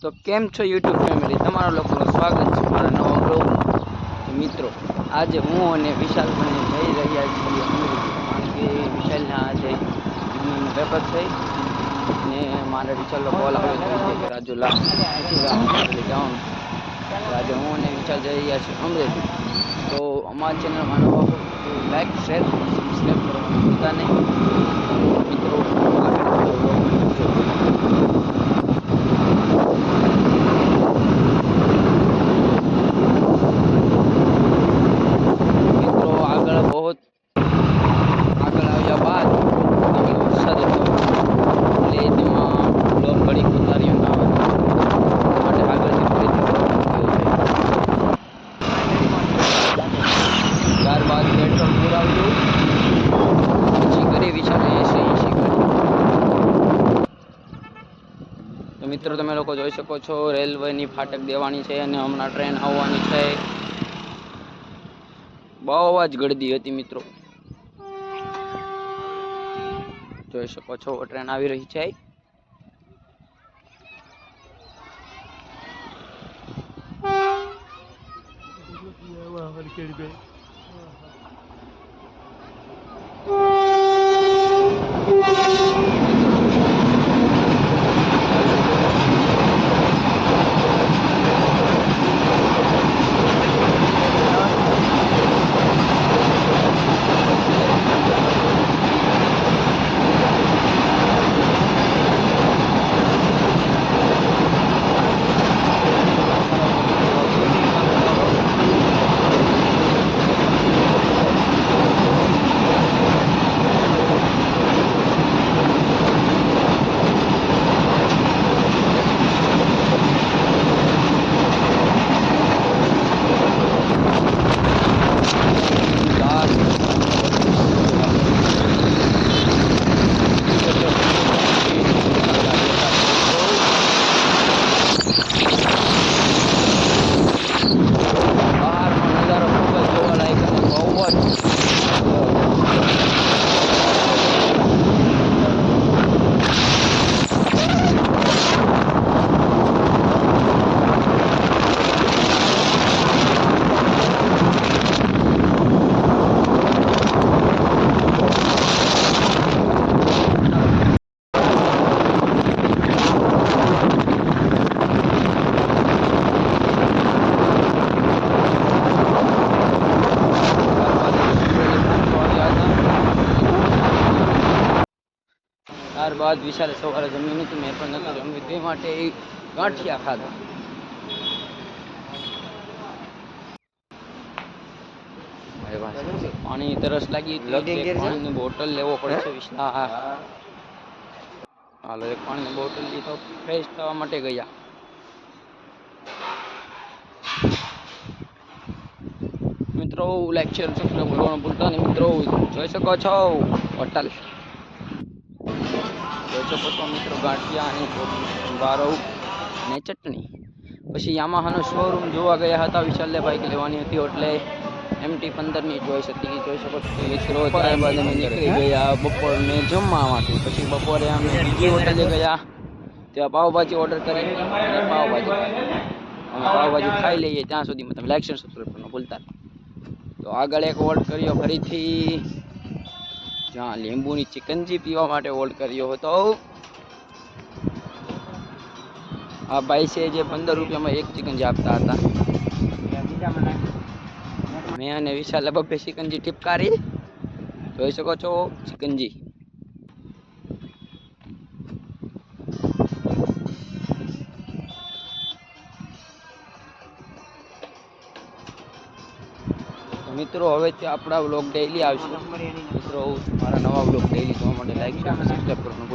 તો કેમ છો યુટ્યુબ ફેમિલી, તમારા લોકોનું સ્વાગત છે મારા નવા બ્લોગ. મિત્રો, આજે હું અને વિશાલ બંને જઈ રહ્યા છીએ અમરેલી, કારણ કે વિશાલના આજે ઇવનિંગનું પેપર છે ને મારે વિશાલનો કોલ આવ્યો હતો કે રાજુ નથી જવાનું. આજે હું અને વિશાલ જઈ રહ્યા છીએ અમરેલી. તો અમારા ચેનલમાં નવા હો તો લાઈક, શેર, સબસ્ક્રાઈબ કરવાનું ભૂલતા નહીં. મિત્રો, આગળ બહુ આગળ આવ્યા બાદ આગળ વરસાદ હતો એટલે તેમાં બ્લોક ઘડી ઉતાર્યો ના માટે આગળથી ત્યારબાદ પેટ્રોલ પુરાવ્યું, પછી કરી વિચારે 80 કરી. તો મિત્રો, તમે લોકો જોઈ શકો છો રેલવેની ફાટક દેવાની છે અને હમણાં ટ્રેન આવવાની છે. બહુ જ ગળદી હતી મિત્રો, જોઈ શકો છો ટ્રેન આવી રહી છે. ત્યારબાદ વિશાલે સવારે જમ્યું નથી, મેં પણ નહોતું જમ્યું, તે માટે ગાંઠિયા ખાધા. પાણી તરસ લાગી, પાણીની બોટલ લેવો પડશે વિશાલ. હાલો, એક પાણીની બોટલ લીધો, ફ્રેશ થવા માટે ગયા. મિત્રો, લાઈક, શેર, સબસ્ક્રાઇબ કરવાનું ભૂલતા નહીં. મિત્રો, જોઈ શકો છો હોટલ, જોઈ શકો છો મિત્રો, ગાંઠિયા અને બારવ ને ચટણી. પછી યામાહાનો શોરૂમ જોવા ગયા હતા વિશાલને બાઈક લેવાની હતી, એટલે MT-15ની ચોઈસ હતી, જોઈ શકો છો મિત્રો. ત્યારબાદ અમે નીકળી ગયા બપોરને જમવા માટે. પછી બપોરે અમે બીજી હોટલે ગયા, ત્યાં પાવભાજી ઓર્ડર કરી અને પાવભાજી ખાઈ લઈએ. ત્યાં સુધીમાં તમે લાઈક, શેર, સબસ્ક્રાઇબ કરવાનું ભૂલતા નહીં. તો આગળ એક ઓર્ડર કર્યો ફરીથી, જ્યાં લીંબુની ચિકનજી પીવા માટે ઓર્ડર કર્યો હતો. આ ભાઈ છે જે 15 રૂપિયામાં એક ચિકનજી આપતા હતા. મેં અને વિશાલ બબ્બે ચિકનજી ટીપકારી, જોઈ શકો છો ચિકનજી. મિત્રો, હવે આપણા વ્લોગ ડેઈલી આવશે. મિત્રો, મારા નવા વ્લોગ ડેઈલી જોવા માટે લાઈક, શેર, સબસ્ક્રાઇબ કરવાનું.